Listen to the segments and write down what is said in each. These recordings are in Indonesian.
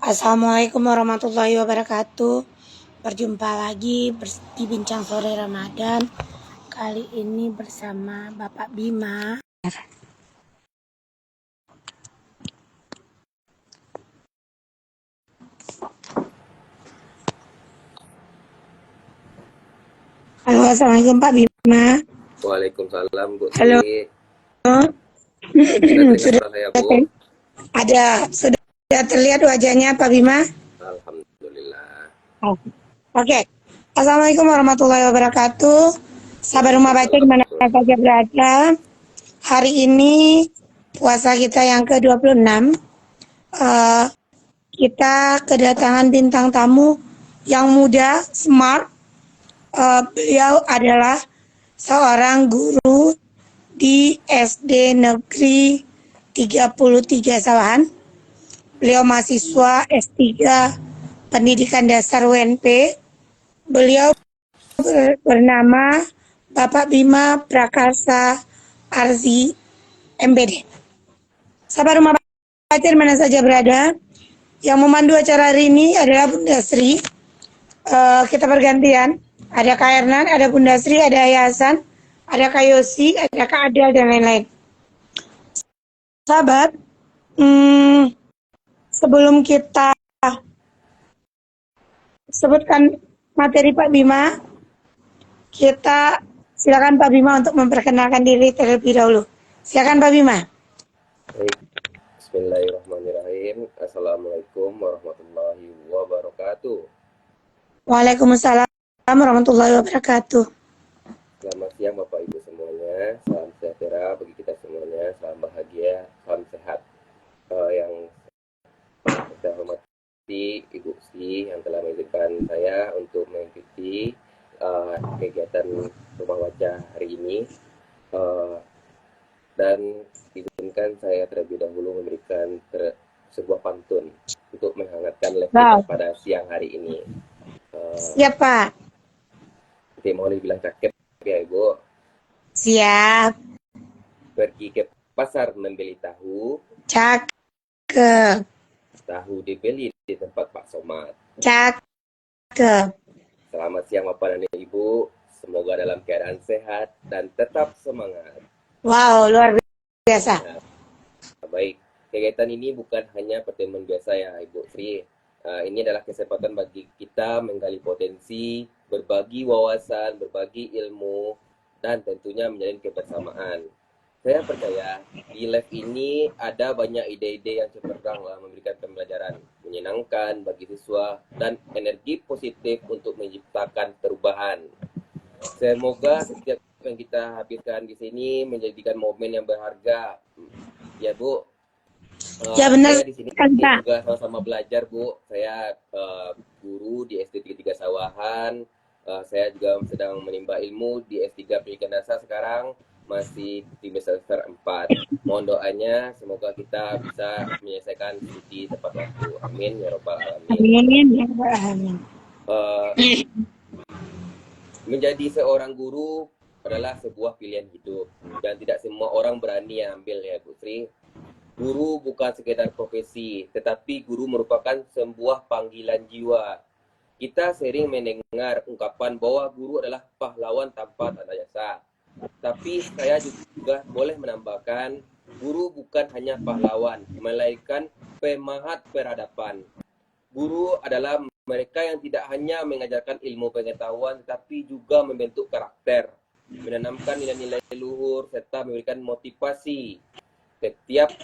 Assalamualaikum warahmatullahi wabarakatuh. Berjumpa lagi di Bincang Sore Ramadan. Kali ini bersama Bapak Bima. Halo, assalamualaikum Pak Bima. Waalaikumsalam Bu Halo. Sri. Sudah dengar saya Bu? Sudah terlihat wajahnya Pak Bima? Alhamdulillah. Oke. Assalamualaikum warahmatullahi wabarakatuh. Sahabat rumah baca dimana saja berada. Hari ini puasa kita yang ke-26. Kita kedatangan bintang tamu yang muda, smart. Beliau adalah seorang guru di SD Negeri 33 Sawahan. Beliau mahasiswa S3 Pendidikan Dasar UNP. Beliau bernama Bapak Bima Prakasa Arzi MBD. Sahabat rumah baca di mana saja berada, yang memandu acara hari ini adalah Bunda Sri. Kita bergantian. Ada Kak Ernan, ada Bunda Sri, ada Yayasan, ada Kak Yosi, ada Kak Adel, dan lain-lain. Sahabat, sebelum kita sebutkan materi Pak Bima, kita silakan Pak Bima untuk memperkenalkan diri terlebih dahulu. Silakan Pak Bima. Baik. Bismillahirrahmanirrahim. Assalamualaikum warahmatullahi wabarakatuh. Waalaikumsalam warahmatullahi wabarakatuh. Selamat siang Bapak Ibu semuanya. Salam sejahtera bagi kita semuanya. Salam bahagia, salam sehat. Yang saya hormati Ibu Sri yang telah mengizinkan saya untuk mengikuti kegiatan rumah baca hari ini. Dan izinkan saya terlebih dahulu memberikan sebuah pantun untuk menghangatkan live kita pada siang hari ini. Siap Pak. Nanti mau dibilang cakep ya Ibu. Siap. Pergi ke pasar membeli tahu. Cakep. Tahu dibeli di tempat Pak Somad. Cakep. Selamat siang Bapak dan Ibu. Semoga dalam keadaan sehat dan tetap semangat. Wow, luar biasa. Nah, baik, kegiatan ini bukan hanya pertemuan biasa ya Ibu Sri. Ini adalah kesempatan bagi kita menggali potensi, berbagi wawasan, berbagi ilmu, dan tentunya menjalin kebersamaan. Saya percaya di live ini ada banyak ide-ide yang cemerlang lah memberikan pembelajaran menyenangkan bagi siswa dan energi positif untuk menciptakan perubahan. Semoga setiap yang kita habiskan di sini menjadikan momen yang berharga. Ya Bu. Ya benar. Saya di sini juga sama-sama belajar Bu. Saya guru di SD 33 Sawahan. Saya juga sedang menimba ilmu di S3 Pendidikan Dasar sekarang. Masih di semester 4. Mohon doanya semoga kita bisa menyelesaikan studi tepat waktu. Amin ya robbal alamin. Amin ya robbal alamin. Menjadi seorang guru adalah sebuah pilihan hidup dan tidak semua orang berani ambil ya Bu Sri. Guru bukan sekedar profesi, tetapi guru merupakan sebuah panggilan jiwa. Kita sering mendengar ungkapan bahwa guru adalah pahlawan tanpa tanda jasa. Tapi saya juga boleh menambahkan, guru bukan hanya pahlawan, melainkan pemahat peradaban. Guru adalah mereka yang tidak hanya mengajarkan ilmu pengetahuan, tetapi juga membentuk karakter, menanamkan nilai-nilai luhur, serta memberikan motivasi setiap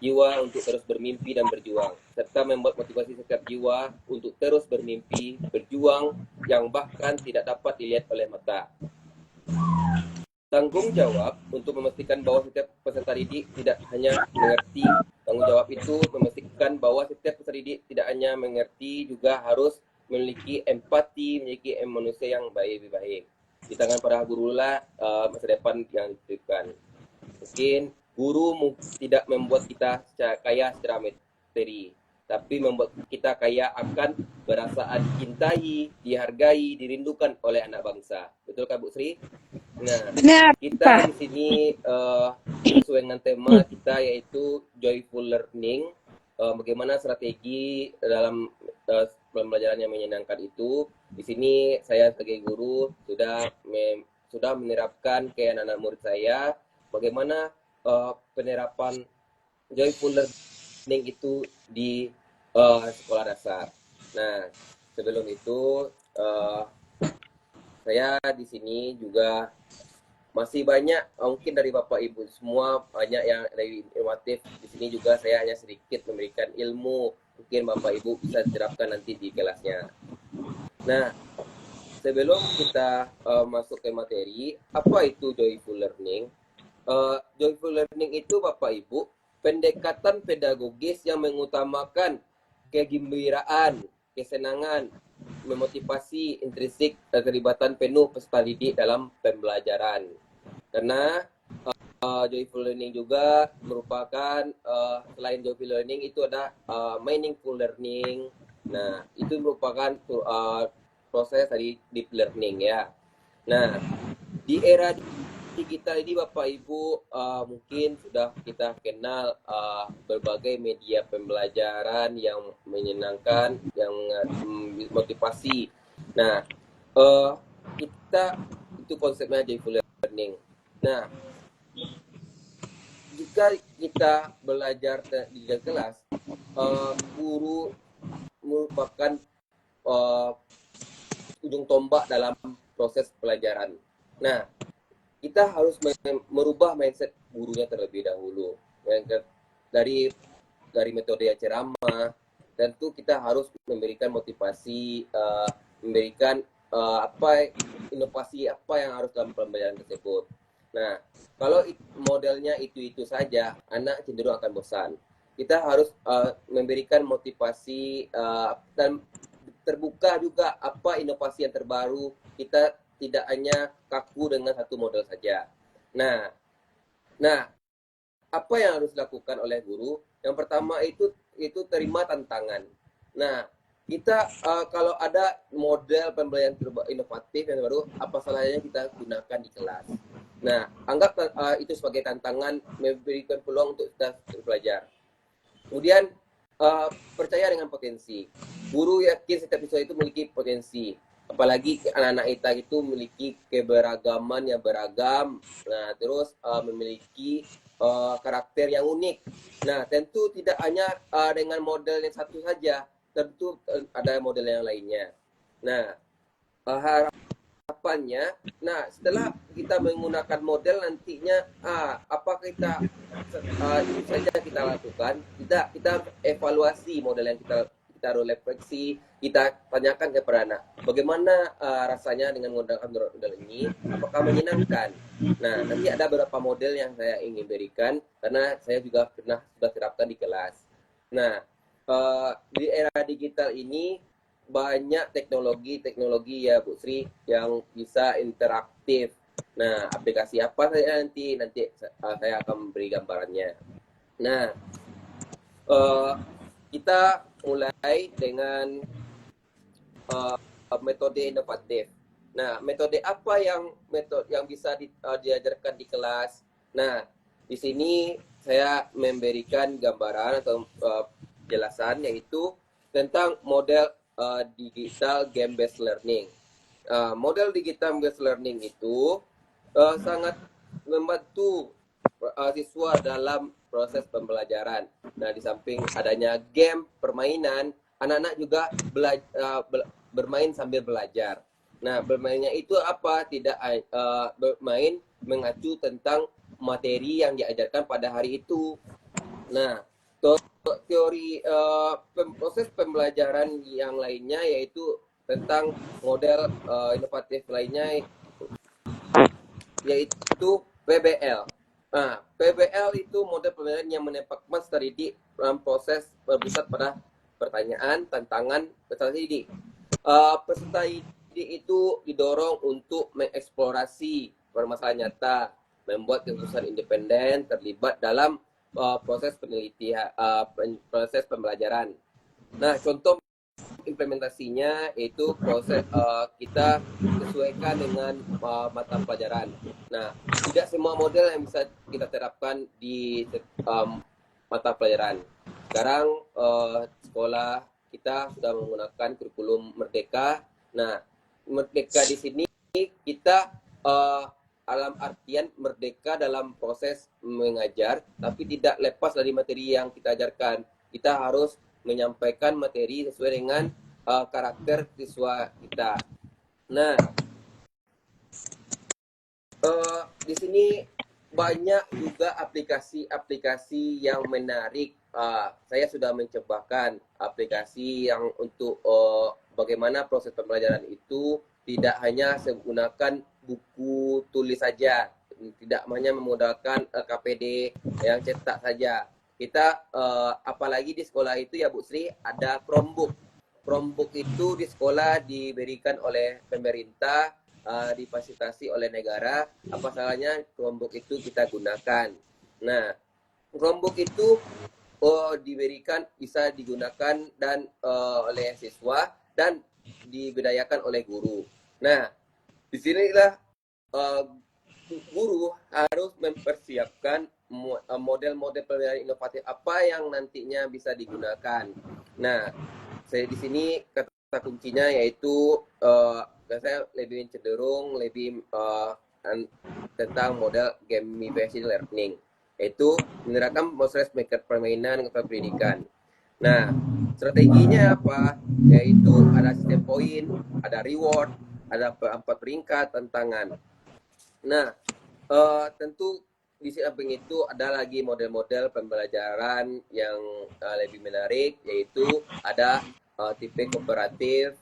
jiwa untuk terus bermimpi dan berjuang, serta membuat motivasi setiap jiwa untuk terus bermimpi, berjuang, yang bahkan tidak dapat dilihat oleh mata. Tanggung jawab untuk memastikan bahwa setiap peserta didik tidak hanya mengerti, tanggung jawab itu memastikan bahwa setiap peserta didik tidak hanya mengerti, juga harus memiliki empati, memiliki manusia yang baik. Di tangan para gurulah masa depan yang dititipkan. Mungkin guru tidak membuat kita kaya secara materi, tapi membuat kita kaya akan perasaan dicintai, dihargai, dirindukan oleh anak bangsa. Betul kan Bu Sri? Nah, benar, kita di sini sesuai dengan tema kita yaitu joyful learning. bagaimana strategi dalam pembelajaran yang menyenangkan itu. Di sini saya sebagai guru sudah menerapkan ke anak-anak murid saya bagaimana penerapan joyful learning itu di sekolah dasar. Nah, sebelum itu saya di sini juga masih banyak mungkin dari Bapak Ibu semua banyak yang dari inovatif. Di sini juga saya hanya sedikit memberikan ilmu, mungkin Bapak Ibu bisa terapkan nanti di kelasnya. Nah, sebelum kita masuk ke materi, apa itu joyful learning? Joyful learning itu Bapak Ibu pendekatan pedagogis yang mengutamakan kegembiraan, kesenangan, memotivasi intrinsik keterlibatan penuh peserta didik dalam pembelajaran. Karena joyful learning juga merupakan selain joyful learning itu ada meaningful learning. Nah, itu merupakan proses dari deep learning ya. Nah, di era digital ini Bapak Ibu mungkin sudah kita kenal berbagai media pembelajaran yang menyenangkan, yang motivasi. Nah, kita itu konsepnya joyful learning. Nah, jika kita belajar di kelas, guru merupakan ujung tombak dalam proses pelajaran. Nah, kita harus merubah mindset gurunya terlebih dahulu. Dari metode yang ceramah, tentu kita harus memberikan motivasi, memberikan inovasi apa yang harus dalam pembelajaran tersebut. Nah, kalau modelnya itu saja, anak cenderung akan bosan. Kita harus memberikan motivasi dan terbuka juga apa inovasi yang terbaru. Kita tidak hanya kaku dengan satu model saja. Nah, apa yang harus dilakukan oleh guru? Yang pertama itu terima tantangan. Nah, kita kalau ada model pembelajaran inovatif yang baru, apa salahnya kita gunakan di kelas. Nah, anggap itu sebagai tantangan, memberikan peluang untuk kita belajar. Kemudian percaya dengan potensi. Guru yakin setiap siswa itu memiliki potensi. Apalagi anak-anak kita itu memiliki keberagaman yang beragam. Nah, terus memiliki karakter yang unik. Nah, tentu tidak hanya dengan model yang satu saja. Tentu ada model yang lainnya. Nah, harapannya, nah setelah kita menggunakan model nantinya, apa kita itu saja kita lakukan? Kita evaluasi model yang kita refleksi, kita tanyakan kepada anak, bagaimana rasanya dengan menggunakan model ini, apakah menyenangkan? Nah, nanti ada beberapa model yang saya ingin berikan, karena saya juga sudah terapkan di kelas. Nah, di era digital ini banyak teknologi ya Bu Sri yang bisa interaktif. Nah, aplikasi apa saja nanti saya akan memberi gambarannya. Nah, kita mulai dengan metode inovatif. Nah, metode apa yang bisa diajarkan di kelas? Nah, di sini saya memberikan gambaran atau penjelasan, yaitu tentang model digital game based learning. Model digital based learning itu sangat membantu siswa dalam proses pembelajaran. Nah, di samping adanya game, permainan, anak-anak juga bermain sambil belajar. Nah, bermainnya itu apa? Tidak bermain mengacu tentang materi yang diajarkan pada hari itu. Nah, teori proses pembelajaran yang lainnya yaitu tentang model inovatif lainnya, yaitu PBL. Nah, PBL itu model pembelajaran yang menembak peserta didik dalam proses berpusat pada pertanyaan, tantangan peserta didik. Peserta didik itu didorong untuk mengeksplorasi permasalahan nyata, membuat keputusan independen, terlibat dalam proses penelitian, proses pembelajaran. Nah, contoh implementasinya yaitu proses kita sesuaikan dengan mata pelajaran. Nah, tidak semua model yang bisa kita terapkan di mata pelajaran. Sekarang sekolah kita sudah menggunakan kurikulum Merdeka. Nah, Merdeka di sini kita dalam artian merdeka dalam proses mengajar, tapi tidak lepas dari materi yang kita ajarkan. Kita harus menyampaikan materi sesuai dengan karakter siswa kita. Nah, di sini banyak juga aplikasi-aplikasi yang menarik. Saya sudah mencobakan aplikasi yang untuk bagaimana proses pembelajaran itu tidak hanya menggunakan buku tulis saja, tidak hanya memodalkan KPD yang cetak saja. Kita apalagi di sekolah itu ya Bu Sri ada Chromebook. Chromebook itu di sekolah diberikan oleh pemerintah, difasilitasi oleh negara. Apa salahnya Chromebook itu kita gunakan. Nah, Chromebook itu diberikan bisa digunakan dan oleh siswa dan diberdayakan oleh guru. Nah, disinilah guru harus mempersiapkan model-model pembelajaran inovatif apa yang nantinya bisa digunakan. Nah, saya di sini kata kuncinya yaitu saya lebih cenderung lebih tentang model gamification learning, yaitu menerapkan proses permainan atau pendidikan. Nah, strateginya apa? Yaitu ada sistem poin, ada reward, ada 4 peringkat, tantangan. Nah, tentu di samping itu ada lagi model-model pembelajaran yang lebih menarik, yaitu ada tipe kooperatif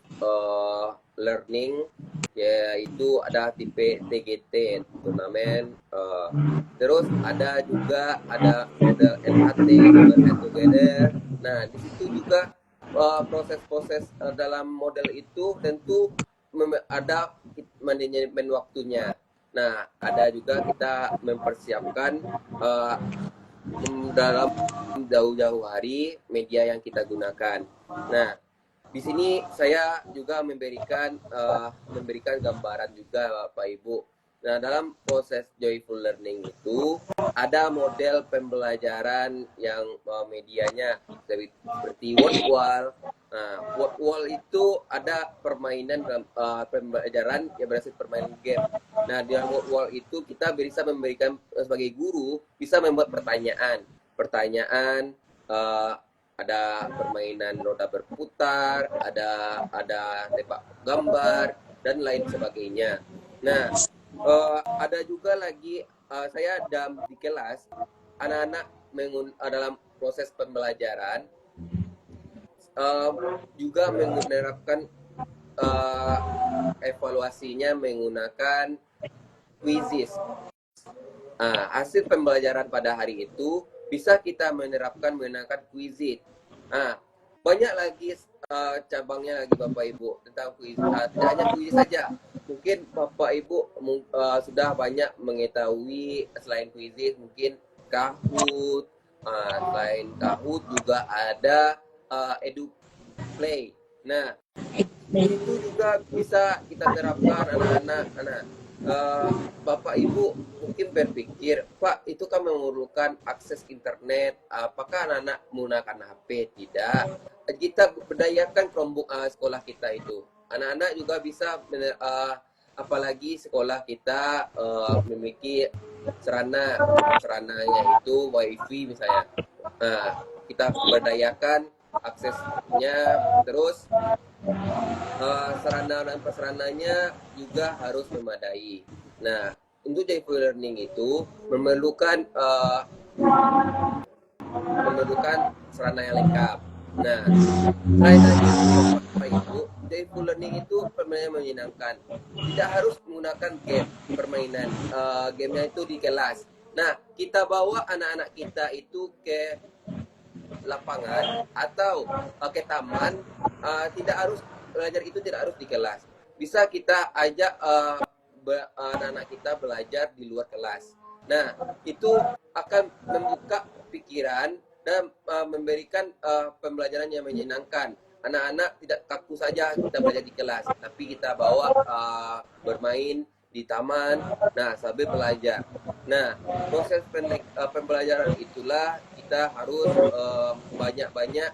learning, yaitu ada tipe TGT, turnamen. Terus ada juga ada model NHT, Learn Together. Nah, di situ juga proses-proses dalam model itu tentu ada manajemen waktunya. Nah, ada juga kita mempersiapkan dalam jauh-jauh hari media yang kita gunakan. Nah, di sini saya juga memberikan gambaran juga Bapak Ibu. Nah, dalam proses joyful learning itu ada model pembelajaran yang medianya seperti word wall. Nah, word wall itu ada permainan dalam pembelajaran yang berhasil permainan game. Nah, di dalam word wall itu kita bisa memberikan sebagai guru bisa membuat pertanyaan ada permainan roda berputar, ada tebak gambar dan lain sebagainya. Nah, ada juga lagi saya di kelas anak-anak dalam proses pembelajaran juga menerapkan evaluasinya menggunakan quizzes. Hasil pembelajaran pada hari itu bisa kita menerapkan menggunakan quizzes. Banyak lagi cabangnya lagi Bapak Ibu tentang quiz. Tidak hanya quiz saja. Mungkin Bapak Ibu sudah banyak mengetahui selain quizzes mungkin Kahoot. Selain Kahoot juga ada EduPlay. Nah, itu juga bisa kita terapkan anak-anak. Bapak Ibu mungkin berpikir, Pak, itu kan memerlukan akses internet. Apakah anak-anak menggunakan HP? Tidak. Kita berdayakan Chromebook sekolah kita itu. Anak-anak juga bisa, apalagi sekolah kita memiliki serananya itu WiFi misalnya. Kita berdayakan aksesnya, terus sarana dan prasarananya juga harus memadai. Nah, untuk joyful learning itu memerlukan sarana yang lengkap. Nah, selain itu Bapak Ibu, joyful learning itu permainan menyenangkan. Tidak harus menggunakan game permainan. Gamenya itu di kelas. Nah, kita bawa anak-anak kita itu ke lapangan atau ke taman. Tidak harus belajar itu tidak harus di kelas. Bisa kita ajak anak-anak kita belajar di luar kelas. Nah, itu akan membuka pikiran dan memberikan pembelajaran yang menyenangkan. Anak-anak tidak kaku saja kita belajar di kelas, tapi kita bawa bermain di taman, nah sambil belajar. Nah, proses pembelajaran itulah kita harus banyak-banyak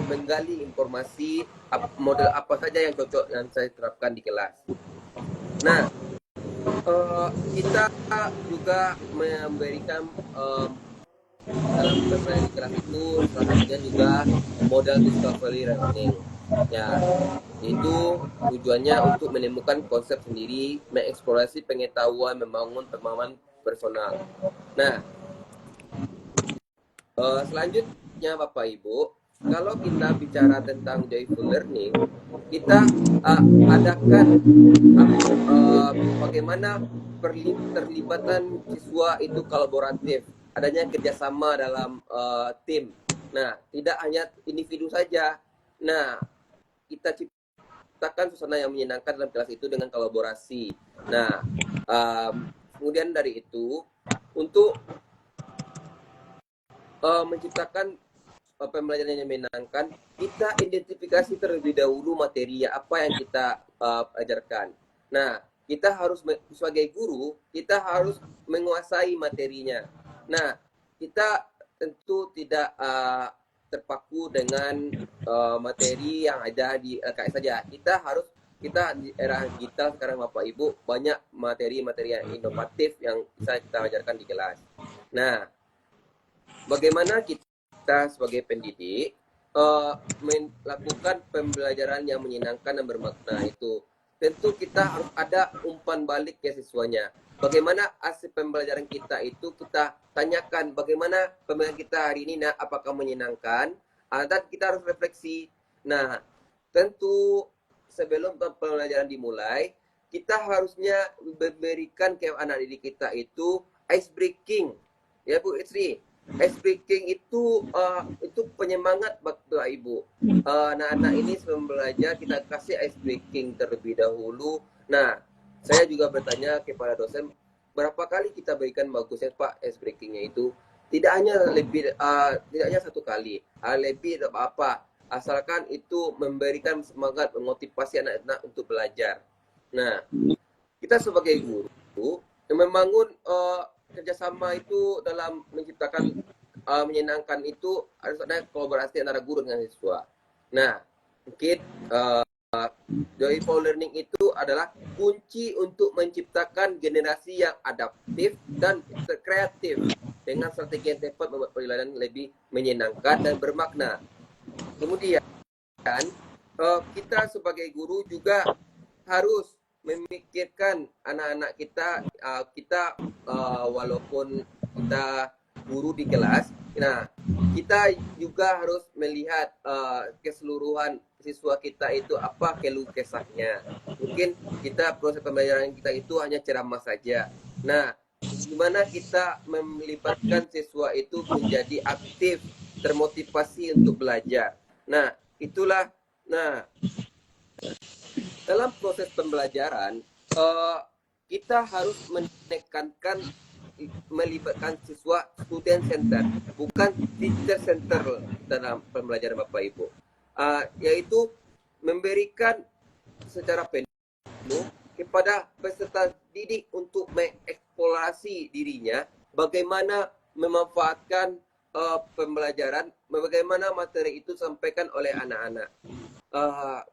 menggali informasi model apa saja yang cocok yang saya terapkan di kelas. Nah, kita juga memberikan dalam pembelajaran di kelas itu salah satunya juga model discovery learning. Ya, itu tujuannya untuk menemukan konsep sendiri, mengeksplorasi pengetahuan, membangun pemahaman personal. Nah, selanjutnya Bapak Ibu, kalau kita bicara tentang joyful learning, kita adakan bagaimana terlibatan siswa itu kolaboratif, adanya kerjasama dalam tim. Nah, tidak hanya individu saja. Nah, kita ciptakan suasana yang menyenangkan dalam kelas itu dengan kolaborasi. Nah, kemudian dari itu, untuk menciptakan pembelajaran yang menyenangkan, kita identifikasi terlebih dahulu materi apa yang kita ajarkan. Nah, kita harus sebagai guru, kita harus menguasai materinya. Nah, kita tentu tidak terpaku dengan materi yang ada di LKS saja. Kita di era digital sekarang Bapak Ibu banyak materi-materi yang inovatif yang bisa kita ajarkan di kelas. Nah, bagaimana kita sebagai pendidik melakukan pembelajaran yang menyenangkan dan bermakna itu? Tentu kita harus ada umpan balik ya siswanya. Bagaimana hasil pembelajaran kita itu kita tanyakan bagaimana pembelajaran kita hari ini, nah apakah menyenangkan? Dan kita harus refleksi. Nah, tentu sebelum pembelajaran dimulai, kita harusnya memberikan ke anak didik kita itu ice breaking, ya Bu Istri. Ice breaking itu penyemangat Bapak Ibu. Anak-anak ini sebelum belajar kita kasih ice breaking terlebih dahulu. Nah, saya juga bertanya kepada dosen, berapa kali kita berikan bagusnya Pak ice breakingnya itu? Tidak hanya satu kali, lebih apa? Asalkan itu memberikan semangat, memotivasi anak-anak untuk belajar. Nah, kita sebagai guru membangun kerjasama itu dalam menciptakan menyenangkan itu harus ada kolaborasi antara guru dengan siswa. Nah, mungkin joyful learning itu adalah kunci untuk menciptakan generasi yang adaptif dan kreatif dengan strategi yang tepat membuat pembelajaran lebih menyenangkan dan bermakna. Kemudian kita sebagai guru juga harus memikirkan anak-anak kita walaupun kita guru di kelas, nah kita juga harus melihat keseluruhan siswa kita itu apa keluh kesahnya. Mungkin kita proses pembelajaran kita itu hanya ceramah saja. Nah, gimana kita melibatkan siswa itu menjadi aktif, termotivasi untuk belajar. Nah, itulah. Nah, dalam proses pembelajaran kita harus menekankan melibatkan siswa student center, bukan teacher center dalam pembelajaran Bapak Ibu, yaitu memberikan secara penuh kepada peserta didik untuk mengeksplorasi dirinya, bagaimana memanfaatkan pembelajaran, bagaimana materi itu disampaikan oleh anak-anak.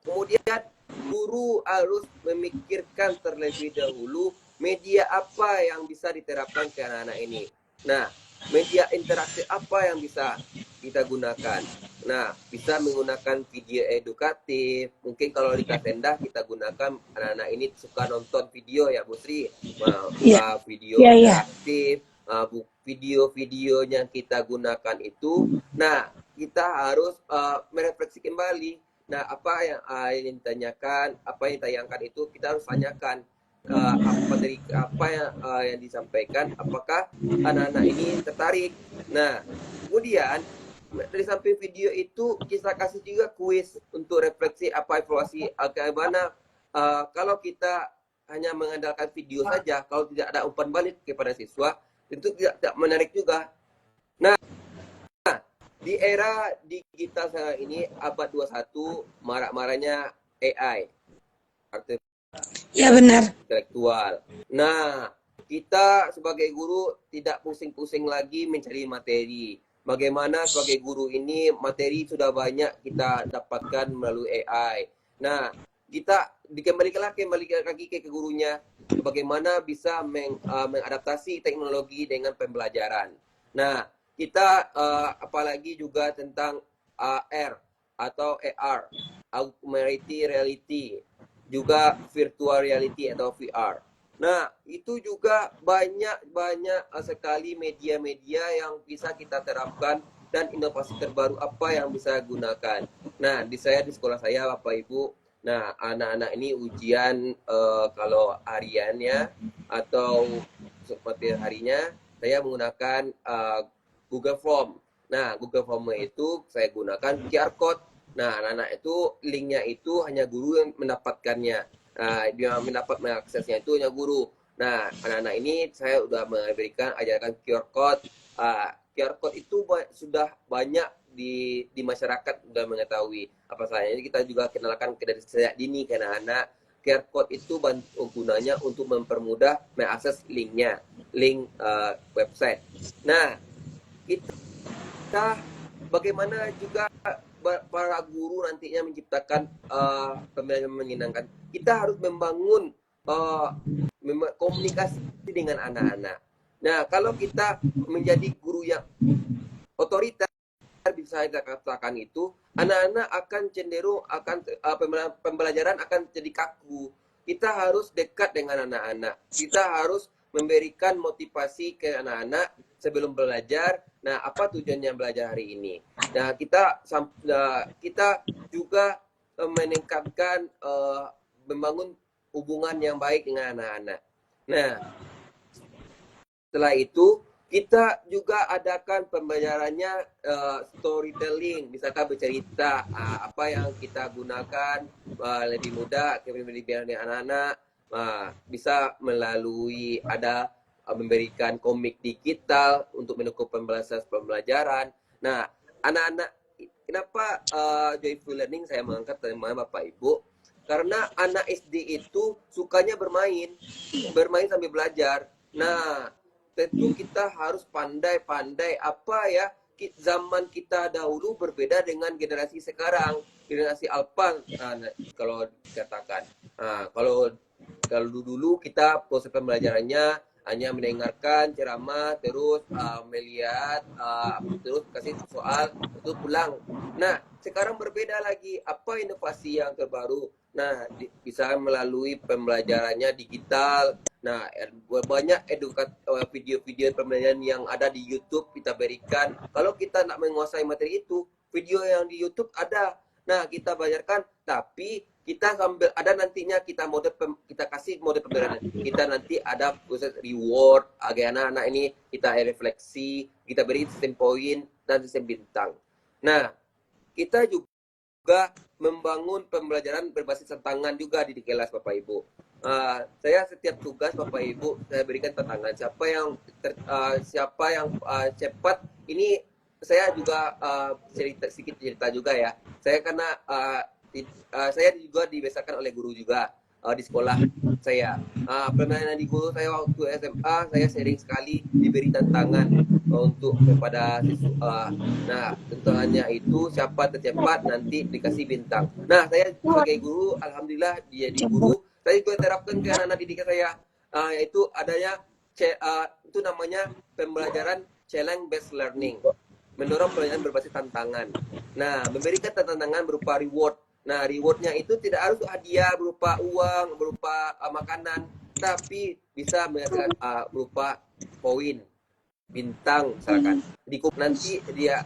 Kemudian guru harus memikirkan terlebih dahulu media apa yang bisa diterapkan ke anak-anak ini. Nah, media interaktif apa yang bisa kita gunakan. Nah, bisa menggunakan video edukatif. Mungkin kalau di Kasenda kita gunakan, anak-anak ini suka nonton video ya Bu Sri. Video interaktif, video-video yang kita gunakan itu. Nah, kita harus merefleksi kembali. Nah, apa yang ditanyakan, apa yang ditayangkan itu kita harus tanyakan apa yang disampaikan, apakah anak-anak ini tertarik. Nah, kemudian dari samping video itu kita kasih juga kuis untuk refleksi apa evaluasi bagaimana kalau kita hanya mengandalkan video saja, kalau tidak ada umpan balik kepada siswa, tentu tidak menarik juga. Nah, di era digital sekarang ini, abad 21, marak-maraknya AI, ya benar, intelektual. Nah, kita sebagai guru tidak pusing-pusing lagi mencari materi. Bagaimana sebagai guru ini materi sudah banyak kita dapatkan melalui AI. Nah, kita kembali lagi ke gurunya, bagaimana bisa mengadaptasi teknologi dengan pembelajaran. Nah, kita apalagi juga tentang AR atau AR, augmented reality, juga virtual reality atau VR. Nah, itu juga banyak sekali media-media yang bisa kita terapkan dan inovasi terbaru apa yang bisa gunakan. Nah, di sekolah saya Bapak Ibu, nah anak-anak ini ujian kalau hariannya atau seperti harinya saya menggunakan Google Form. Nah, Google Form itu saya gunakan QR code. Nah, anak-anak itu linknya itu hanya guru yang mendapatkannya. Dia mendapat mengaksesnya itu hanya guru. Nah, anak-anak ini saya sudah memberikan ajarkan QR code. QR code itu sudah banyak di masyarakat sudah mengetahui. Apa saja kita juga kenalkan dari sejak dini ke anak-anak. QR code itu gunanya untuk mempermudah mengakses linknya, link website. Nah, kita bagaimana juga para guru nantinya menciptakan pembelajaran menyenangkan. Kita harus membangun komunikasi dengan anak-anak. Nah, kalau kita menjadi guru yang otoriter, bisa kita katakan itu, anak-anak akan cenderung pembelajaran akan jadi kaku. Kita harus dekat dengan anak-anak. Kita harus memberikan motivasi ke anak-anak sebelum belajar. Nah, apa tujuannya belajar hari ini? Nah, kita juga meningkatkan membangun hubungan yang baik dengan anak-anak. Nah, setelah itu kita juga adakan pembelajarannya storytelling, misalkan bercerita apa yang kita gunakan lebih mudah kemudian anak-anak bisa melalui memberikan komik digital untuk mendukung pembelajaran. Nah, anak-anak kenapa joyful learning saya mengangkat tema Bapak Ibu? Karena anak SD itu sukanya bermain sambil belajar. Nah, tentu kita harus pandai-pandai apa ya, zaman kita dahulu berbeda dengan generasi sekarang, generasi alpha kalau dikatakan. Kalau dulu kita proses pembelajarannya hanya mendengarkan ceramah, terus melihat, terus kasih soal, terus pulang. Nah, sekarang berbeda lagi, apa inovasi yang terbaru? Nah, bisa melalui pembelajarannya digital. Nah, banyak video-video pembelajaran yang ada di YouTube kita berikan. Kalau kita nak menguasai materi itu, video yang di YouTube ada. Nah, kita bayarkan, tapi kita sambil ada nantinya kita kasih mode pembelajaran. Kita nanti ada proses reward agar anak-anak ini kita refleksi, kita beri sistem poin dan sistem bintang. Nah, kita juga membangun pembelajaran berbasis tantangan juga di kelas Bapak Ibu. Saya setiap tugas Bapak Ibu saya berikan tantangan. Siapa yang cepat ini saya juga sedikit cerita juga ya. Saya karena saya juga dibiasakan oleh guru juga di sekolah saya. Pembelajaran di guru saya waktu SMA saya sering sekali diberi tantangan untuk kepada siswa. Nah, tantangannya itu siapa tercepat nanti dikasih bintang. Nah, saya sebagai guru, alhamdulillah dia di guru, saya juga terapkan ke anak-anak didik saya, yaitu adanya itu namanya pembelajaran challenge based learning, mendorong pembelajaran berbasis tantangan. Nah, memberikan tantangan berupa reward. Nah, rewardnya itu tidak harus hadiah berupa uang, berupa makanan, tapi bisa menghasilkan berupa poin, bintang misalkan. Nanti dia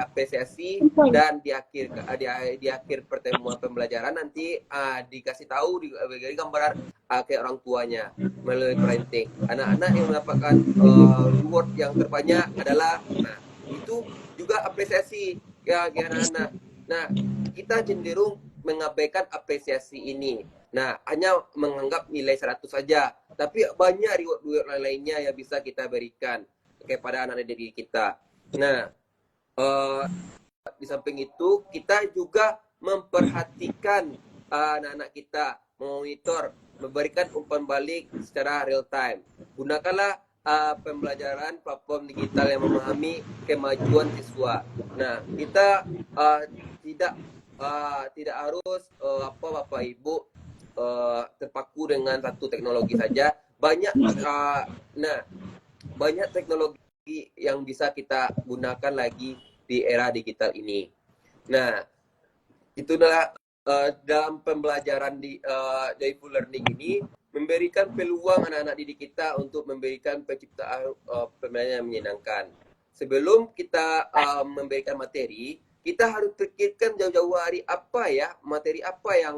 apresiasi dan di akhir pertemuan pembelajaran nanti dikasih tahu diberi gambaran ke orang tuanya melalui parenting. Anak-anak yang mendapatkan reward yang terbanyak adalah itu juga apresiasi ya anak-anak. Nah, kita cenderung mengabaikan apresiasi ini. Nah, hanya menganggap nilai 100 saja, tapi banyak reward lainnya yang bisa kita berikan kepada anak didik kita. Nah, di samping itu kita juga memperhatikan anak-anak kita, memonitor memberikan umpan balik secara real time. Gunakanlah pembelajaran platform digital yang memahami kemajuan siswa. Nah, kita tidak harus Bapak Ibu terpaku dengan satu teknologi saja. Banyak teknologi yang bisa kita gunakan lagi di era digital ini. Nah, itulah dalam pembelajaran di joyful learning ini memberikan peluang anak-anak didik kita untuk memberikan penciptaan pembelajaran yang menyenangkan. Sebelum kita memberikan materi, kita harus pikirkan jauh-jauh hari materi apa yang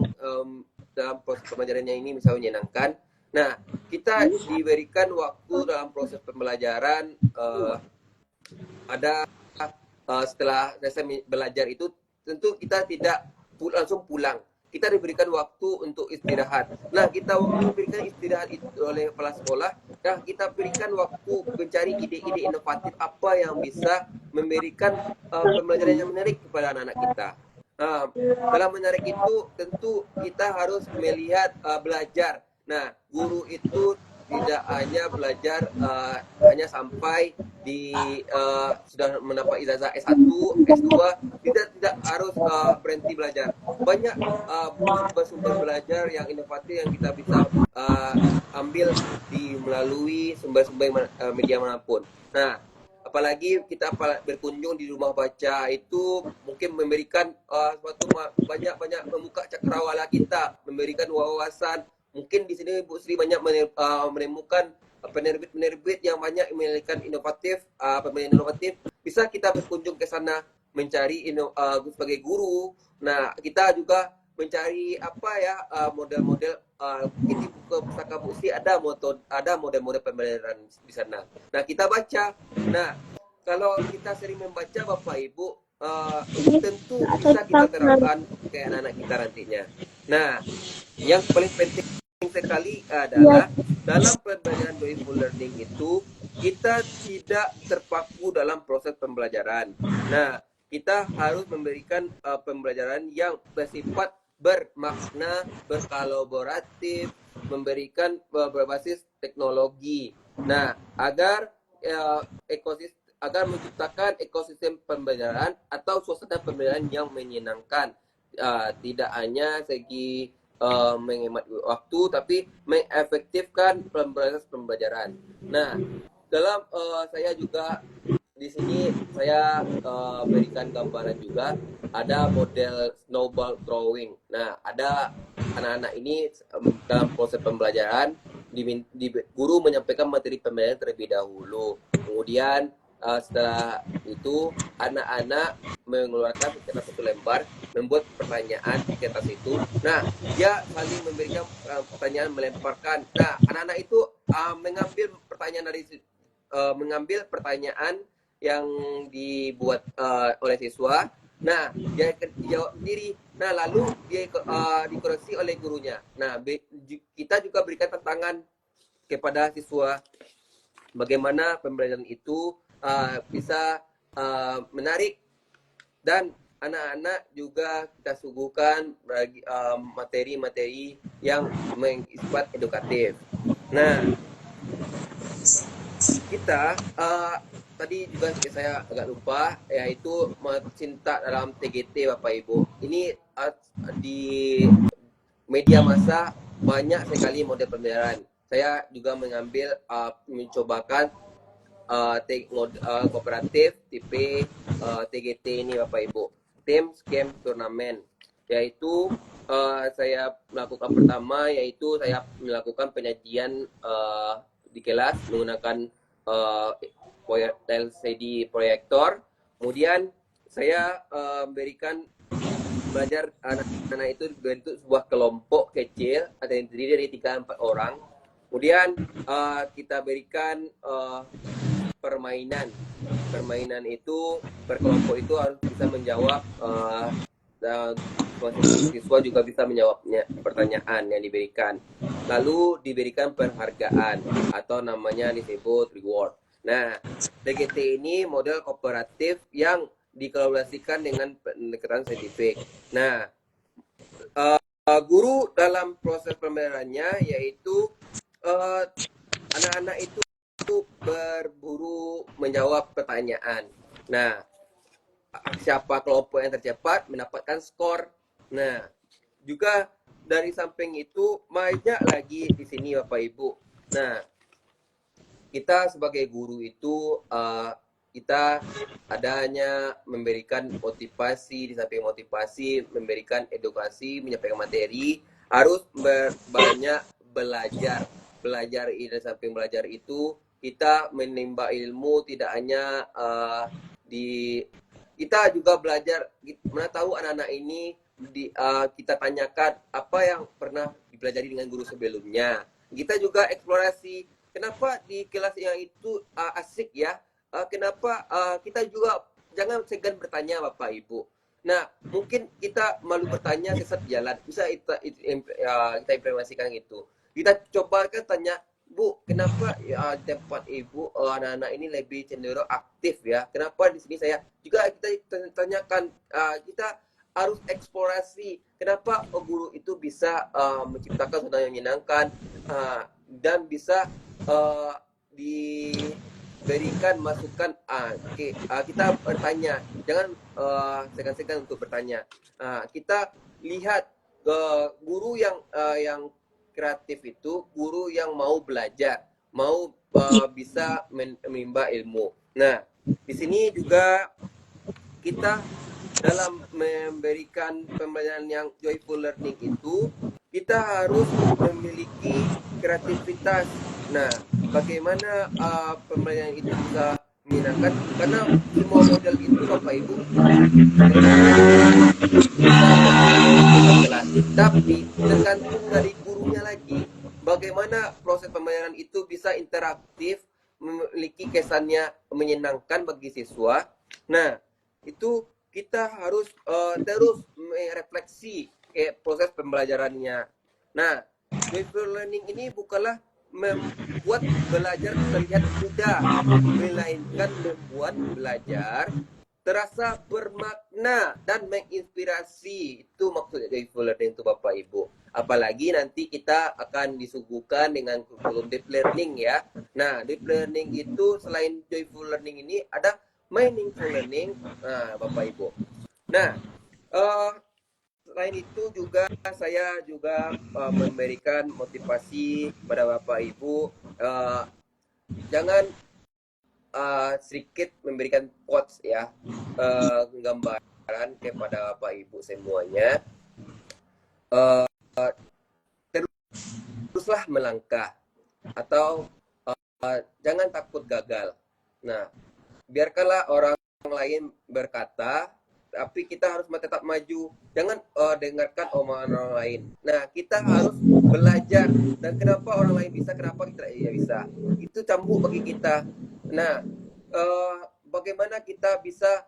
dalam proses pembelajarannya ini misalnya menyenangkan. Nah, kita diberikan waktu dalam proses pembelajaran setelah selesai belajar itu tentu kita tidak langsung pulang. Kita diberikan waktu untuk istirahat. Nah, kita diberikan istirahat itu oleh kepala sekolah. Nah, kita berikan waktu mencari ide-ide inovatif apa yang bisa memberikan pembelajaran yang menarik kepada anak-anak kita. Dalam menarik itu tentu kita harus melihat belajar. Nah, guru itu tidak hanya belajar hanya sampai di sudah mendapat ijazah S1, S2, tidak harus berhenti belajar. Banyak sumber-sumber belajar yang inovatif yang kita bisa ambil melalui sumber-sumber media manapun. Nah, apalagi kita berkunjung di rumah baca itu mungkin memberikan banyak membuka cakrawala kita, memberikan wawasan. Mungkin di sini Bu Sri banyak menemukan penerbit yang banyak memiliki pembelajaran inovatif. Bisa kita berkunjung ke sana mencari sebagai guru. Nah, kita juga mencari model-model mungkin di pustaka Bu Sri ada model-model pembelajaran di sana. Nah, kita baca. Nah, kalau kita sering membaca Bapak Ibu tentu bisa kita terapkan ke anak-anak kita nantinya. Nah, yang paling penting sekali adalah dalam pembelajaran joyful learning itu kita tidak terpaku dalam proses pembelajaran. Nah, kita harus memberikan pembelajaran yang bersifat bermakna, berkolaboratif, memberikan berbasis teknologi. Nah, agar menciptakan ekosistem pembelajaran atau suasana pembelajaran yang menyenangkan, tidak hanya segi menghemat waktu tapi mengefektifkan proses pembelajaran. Nah, dalam saya juga di sini saya berikan gambaran juga ada model snowball throwing. Nah, ada anak-anak ini dalam proses pembelajaran guru menyampaikan materi pembelajaran terlebih dahulu. Kemudian setelah itu anak-anak mengeluarkan kertas satu lembar, membuat pertanyaan di kertas itu. Nah, dia saling memberikan pertanyaan, melemparkan. Nah, anak-anak itu mengambil pertanyaan yang dibuat oleh siswa. Nah, dia jawab sendiri. Nah, lalu dia dikoreksi oleh gurunya. Nah, kita juga berikan tantangan kepada siswa bagaimana pembelajaran itu bisa menarik, dan anak-anak juga kita suguhkan materi-materi yang bersifat edukatif. Nah, kita tadi juga saya agak lupa, yaitu cinta dalam TGT Bapak Ibu. Ini di media massa banyak sekali model pembelajaran. Saya juga mencobakan kooperatif tipe TGT ini Bapak Ibu, Team Game Turnamen, yaitu saya melakukan pertama yaitu saya melakukan penyajian di kelas menggunakan LCD proyektor. Kemudian saya berikan belajar anak-anak itu bentuk sebuah kelompok kecil ada yang terdiri dari 3-4 orang. Kemudian kita berikan permainan itu berkelompok itu harus bisa menjawab siswa juga bisa menjawabnya pertanyaan yang diberikan, lalu diberikan penghargaan atau namanya disebut reward. Nah, DGT ini model kooperatif yang dikolaborasikan dengan pendekatan saintifik. Nah, guru dalam proses pembelajarannya yaitu anak-anak itu berburu menjawab pertanyaan. Nah, siapa kelompok yang tercepat mendapatkan skor. Nah, juga dari samping itu banyak lagi di sini Bapak Ibu. Nah, kita sebagai guru itu kita adanya memberikan motivasi, di samping motivasi memberikan edukasi, menyampaikan materi, harus banyak belajar. Belajar di samping belajar itu kita menimba ilmu tidak hanya di kita juga belajar, mana tahu anak-anak ini kita tanyakan apa yang pernah dipelajari dengan guru sebelumnya. Kita juga eksplorasi kenapa di kelas yang itu asik ya. Kenapa kita juga jangan segan bertanya Bapak Ibu. Nah, mungkin kita malu bertanya sesat jalan. Bisa kita implementasikan itu. Kita coba kan tanya, Bu, kenapa ya, tempat Ibu anak-anak ini lebih cenderung aktif ya? Kenapa di sini saya juga kita tanyakan kita harus eksplorasi kenapa guru itu bisa menciptakan suasana yang menyenangkan dan bisa diberikan masukan. Kita bertanya, jangan segan-segan untuk bertanya. Kita lihat guru yang kreatif itu guru yang mau belajar, mau bisa menimba ilmu. Nah, di sini juga kita dalam memberikan pembelajaran yang joyful learning itu kita harus memiliki kreativitas. Nah, bagaimana pembelajaran itu bisa menyenangkan? Karena semua model itu Bapak Ibu kelas, tapi tergantung dari gurunya lagi. Bagaimana proses pembelajaran itu bisa interaktif, memiliki kesannya menyenangkan bagi siswa. Nah, itu kita harus terus merefleksi proses pembelajarannya. Nah, joyful learning ini bukanlah membuat belajar terlihat mudah, melainkan membuat belajar terasa bermakna dan menginspirasi. Itu maksud joyful learning itu Bapak Ibu. Apalagi nanti kita akan disuguhkan dengan kurikulum deep learning ya. Nah, deep learning itu selain joyful learning ini ada meaningful learning, Bapak Ibu. Nah, selain itu juga saya juga memberikan motivasi pada Bapak Ibu, jangan sedikit memberikan quotes ya, gambaran kepada Bapak Ibu semuanya. Teruslah melangkah atau jangan takut gagal. Nah, biarkanlah orang lain berkata, tapi kita harus tetap maju. Jangan dengarkan omongan orang lain. Nah, kita harus belajar. Dan kenapa orang lain bisa, kenapa kita tidak bisa? Itu cambuk bagi kita. Nah, bagaimana kita bisa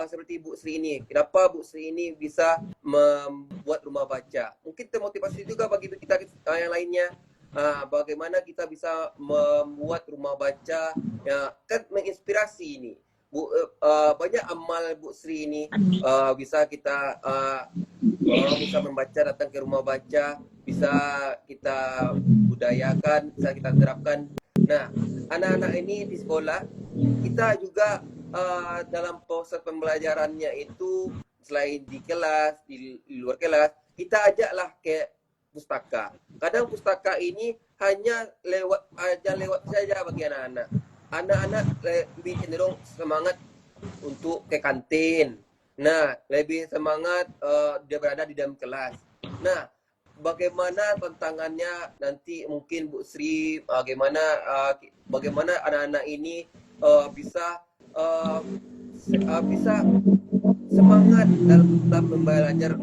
seperti Bu Sri ini? Kenapa Bu Sri ini bisa membuat rumah baca? Mungkin termotivasi juga bagi kita yang lainnya. Bagaimana kita bisa membuat rumah baca ya, kan menginspirasi ini. Banyak amal Bu Sri ini bisa kita orang bisa membaca, datang ke rumah baca, bisa kita budayakan, bisa kita terapkan. Nah, anak-anak ini di sekolah kita juga dalam proses pembelajarannya itu selain di kelas, di luar kelas, kita ajaklah ke pustaka. Kadang pustaka ini hanya lewat saja bagi anak-anak. Anak-anak lebih cenderung semangat untuk ke kantin. Nah, lebih semangat dia berada di dalam kelas. Nah, bagaimana tantangannya nanti mungkin Bu Sri, bagaimana anak-anak ini bisa semangat dalam belajar,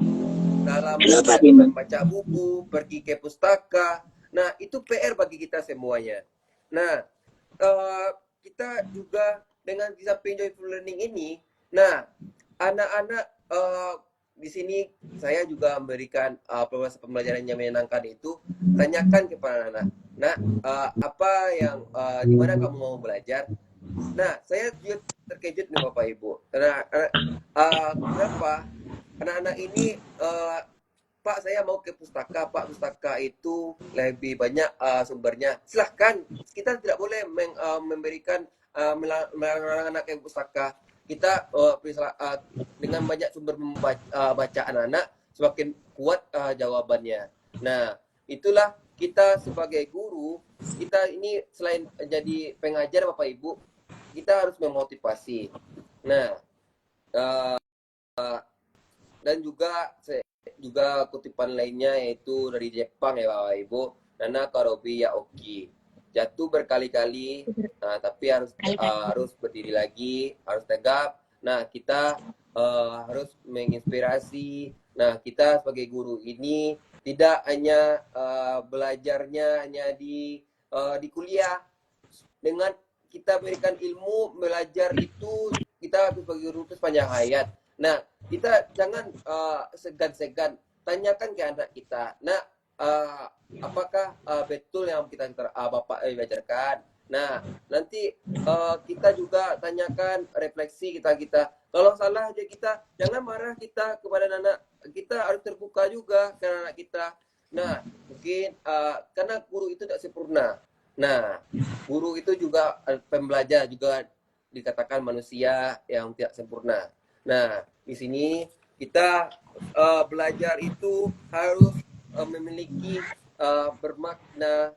dalam membaca buku, pergi ke pustaka. Nah, itu PR bagi kita semuanya. Nah, kita juga dengan di samping joyful learning ini, nah, anak-anak di sini saya juga memberikan proses pembelajaran yang menyenangkan itu. Tanyakan kepada anak, nah, apa yang di mana kamu mau belajar? Nah, saya juga terkejut nih Bapak Ibu. Karena kenapa anak-anak ini Pak, saya mau ke pustaka, Pak, pustaka itu lebih banyak sumbernya. Silahkan, kita tidak boleh memberikan melarang anak ke pustaka. Kita dengan banyak sumber baca anak-anak, semakin kuat jawabannya. Nah, itulah kita sebagai guru, kita ini selain jadi pengajar Bapak Ibu, kita harus memotivasi. Nah, dan juga kutipan lainnya yaitu dari Jepang ya Bapak Ibu, Nana Karobi Yaoki, jatuh berkali-kali, tapi harus berdiri lagi, harus tegap. Nah, kita harus menginspirasi. Nah, kita sebagai guru ini tidak hanya belajarnya hanya di kuliah. Dengan kita berikan ilmu, belajar itu kita sebagai guru itu sepanjang hayat. Nah, kita jangan segan-segan tanyakan ke anak kita. Nah, apakah betul yang kita Bapak ajarkan? Nah, nanti kita juga tanyakan refleksi kita. Kalau salah aja kita, jangan marah kita kepada anak. Kita harus terbuka juga ke anak kita. Nah, mungkin karena guru itu tidak sempurna. Nah, guru itu juga pembelajar, juga dikatakan manusia yang tidak sempurna. Nah, di sini kita belajar itu harus memiliki bermakna,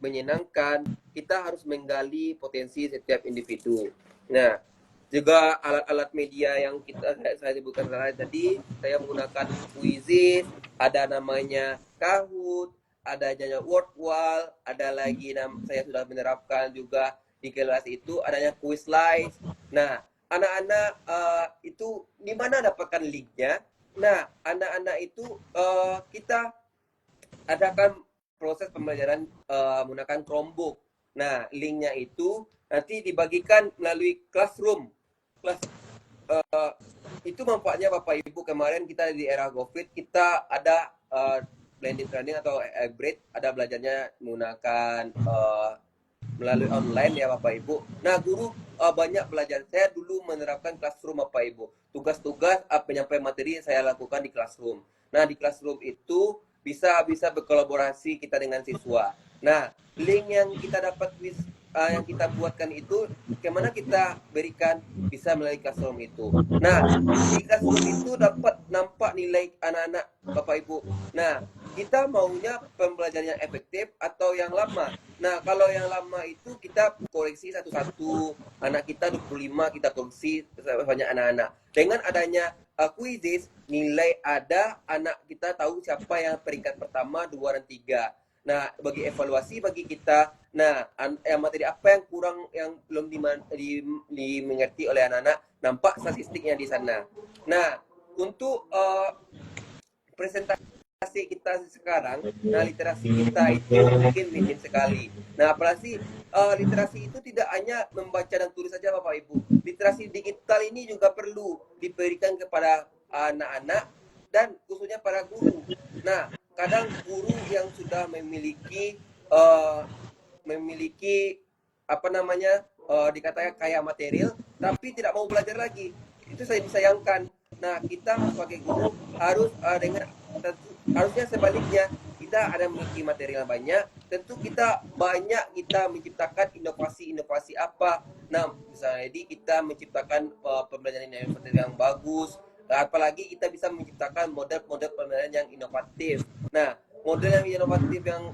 menyenangkan. Kita harus menggali potensi setiap individu. Nah, juga alat-alat media yang saya sebutkan tadi, saya menggunakan Quizizz, ada namanya Kahoot, ada adanya word wall, ada lagi saya sudah menerapkan juga di kelas itu adanya Quizlist. Nah, anak-anak itu di mana dapatkan linknya? Nah, anak-anak itu kita adakan proses pembelajaran menggunakan Chromebook. Nah, linknya itu nanti dibagikan melalui Classroom. Itu manfaatnya Bapak Ibu. Kemarin kita di era COVID kita ada blended learning atau hybrid, ada belajarnya menggunakan melalui online ya Bapak Ibu. Nah, guru banyak belajar. Saya dulu menerapkan Classroom Bapak Ibu. Tugas-tugas penyampaian materi saya lakukan di Classroom. Nah, di Classroom itu bisa berkolaborasi kita dengan siswa. Nah, link yang kita dapat yang kita buatkan itu kemana kita berikan bisa melalui Classroom itu. Nah, di Classroom itu dapat nampak nilai anak-anak Bapak Ibu. Nah, kita maunya pembelajaran yang efektif atau yang lama. Nah, kalau yang lama itu kita koreksi satu-satu. Anak kita 25 kita koreksi banyak anak-anak. Dengan adanya Quizizz, nilai ada, anak kita tahu siapa yang peringkat pertama, 2 dan 3. Nah, bagi evaluasi bagi kita, nah, materi apa yang kurang, yang belum dimengerti oleh anak-anak, nampak statistiknya di sana. Nah, untuk presentasi kita sekarang, nah literasi kita itu mungkin minim sekali. Nah, apalagi literasi itu tidak hanya membaca dan tulis saja Bapak Ibu. Literasi digital ini juga perlu diberikan kepada anak-anak dan khususnya para guru. Nah, kadang guru yang sudah memiliki apa namanya dikatakan kaya material tapi tidak mau belajar lagi, itu saya disayangkan. Nah, kita sebagai guru harus harusnya sebaliknya, kita ada memiliki material banyak, tentu kita menciptakan inovasi apa. Nah, misalnya jadi kita menciptakan pembelajaran yang bagus, apalagi kita bisa menciptakan model-model pembelajaran yang inovatif. Nah, model yang inovatif yang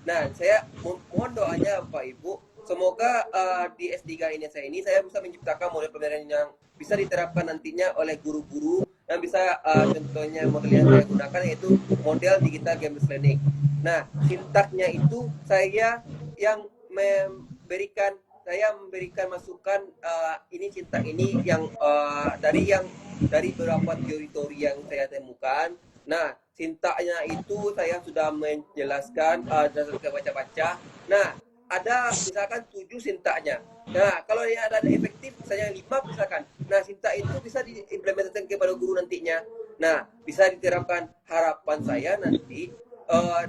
nah, saya mohon doanya Bapak Ibu, semoga di S3 ini saya bisa menciptakan model pembelajaran yang bisa diterapkan nantinya oleh guru-guru, yang bisa contohnya model yang saya gunakan yaitu model digital game learning. Nah, sintaknya itu saya yang memberikan masukan, ini sintak ini yang dari beberapa teori-teori yang saya temukan. Nah, sintaknya itu saya sudah menjelaskan berdasarkan baca-baca. Nah, ada misalkan 7 sintaknya. Nah, kalau yang ada efektif misalnya 5 misalkan. Nah, sintak itu bisa diimplementasikan kepada guru nantinya. Nah, bisa diterapkan. Harapan saya nanti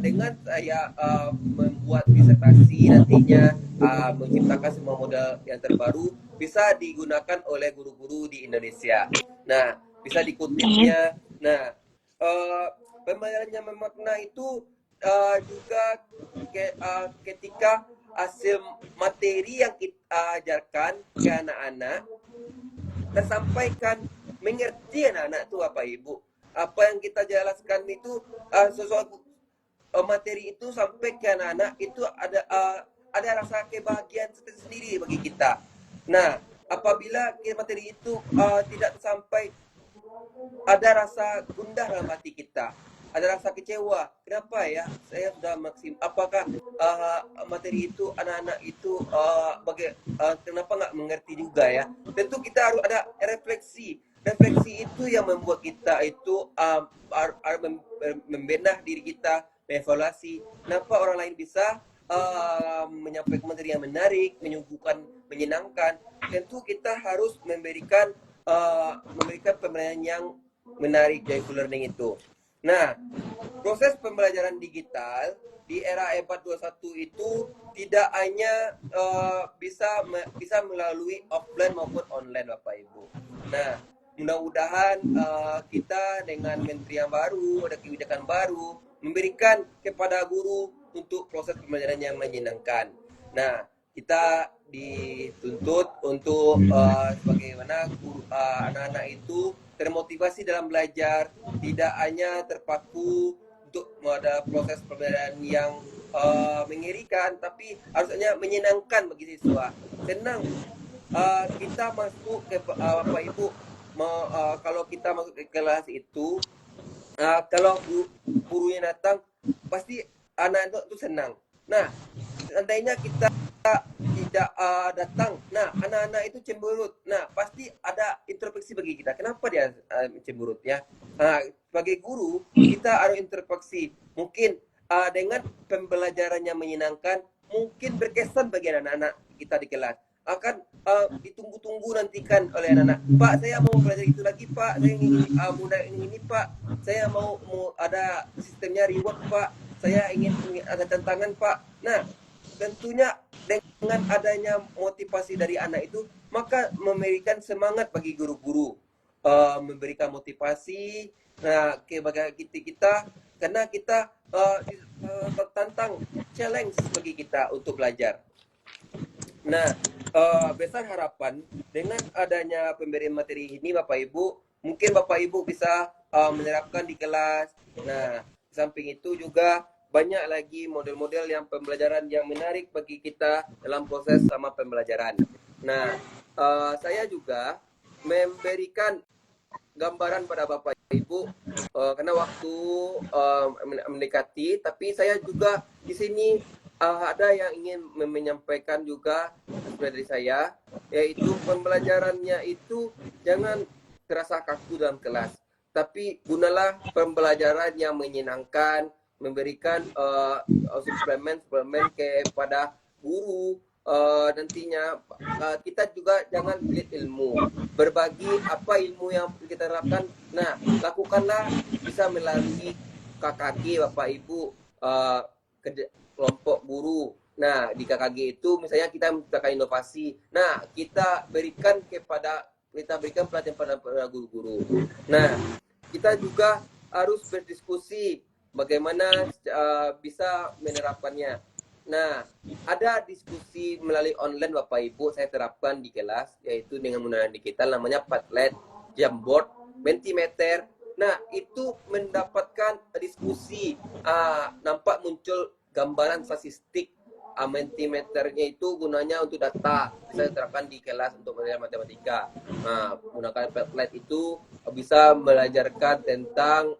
dengan saya membuat disertasi nantinya, menciptakan semua model yang terbaru bisa digunakan oleh guru-guru di Indonesia. Nah, bisa dikutipnya. Nah, pembelajaran yang bermakna itu juga ketika hasil materi yang kita ajarkan ke anak-anak tersampaikan, mengerti anak-anak itu apa ibu, apa yang kita jelaskan itu sesuatu materi itu sampai ke anak-anak itu ada rasa kebahagiaan sendiri bagi kita. Nah, apabila materi itu tidak sampai, ada rasa gundah dalam hati kita, ada rasa kecewa. Kenapa ya saya sudah apakah materi itu anak-anak itu kenapa nggak mengerti juga ya? Tentu kita harus ada refleksi. Refleksi itu yang membuat kita itu membenah diri kita, mengevaluasi kenapa orang lain bisa menyampaikan materi yang menarik, menyuguhkan, menyenangkan. Tentu kita harus memberikan pembelajaran yang menarik, joyful learning itu. Nah, proses pembelajaran digital di era EBAT 21 itu tidak hanya bisa melalui offline maupun online Bapak Ibu. Nah, mudah-mudahan kita dengan menteri yang baru, ada kebijakan baru, memberikan kepada guru untuk proses pembelajaran yang menyenangkan. Nah, kita dituntut untuk bagaimana anak-anak itu termotivasi dalam belajar, tidak hanya terpaku untuk ada proses pembelajaran yang mengerikan, tapi harusnya menyenangkan bagi siswa. Senang kita masuk ke Bapak Ibu, kalau kita masuk ke kelas itu, kalau gurunya datang, pasti anak itu senang. Nah, seandainya kita tidak datang, nah anak-anak itu cemberut. Nah, pasti ada introspeksi bagi kita. Kenapa dia cemberut ya? Nah, sebagai guru, kita harus introspeksi. Mungkin dengan pembelajaran yang menyenangkan, mungkin berkesan bagi anak-anak kita di kelas. Akan ditunggu-tunggu nantikan oleh anak-anak. Pak, saya mau belajar itu lagi, Pak. Saya ingin mudah ini, Pak. Saya mau ada sistemnya reward, Pak. Saya ingin ada tantangan, Pak. Nah, tentunya dengan adanya motivasi dari anak itu, maka memberikan semangat bagi guru-guru, memberikan motivasi. Nah, bagi kita, karena kita tertantang, challenge bagi kita untuk belajar. Nah, besar harapan dengan adanya pemberian materi ini Bapak Ibu, mungkin Bapak Ibu bisa menerapkan di kelas. Nah, di samping itu juga banyak lagi model-model yang pembelajaran yang menarik bagi kita dalam proses sama pembelajaran. Nah, saya juga memberikan gambaran pada Bapak Ibu karena waktu mendekati, tapi saya juga di sini ada yang ingin menyampaikan juga dari saya, yaitu pembelajarannya itu jangan terasa kaku dalam kelas, tapi gunalah pembelajaran yang menyenangkan, memberikan suplemen kepada guru. Nantinya kita juga jangan pelit ilmu, berbagi apa ilmu yang kita terapkan. Nah, lakukanlah bisa melalui KKG Bapak Ibu, kelompok guru. Nah, di KKG itu misalnya kita menciptakan inovasi. Nah, kita berikan pelatihan pada guru-guru. Nah, kita juga harus berdiskusi bagaimana bisa menerapkannya. Nah, ada diskusi melalui online Bapak Ibu saya terapkan di kelas, yaitu dengan menggunakan digital, namanya Padlet, Jamboard, Mentimeter. Nah, itu mendapatkan diskusi, nampak muncul gambaran statistik. Mentimeternya itu gunanya untuk data, bisa diterapkan di kelas untuk belajar matematika. Nah, menggunakan Padlet itu bisa belajarkan tentang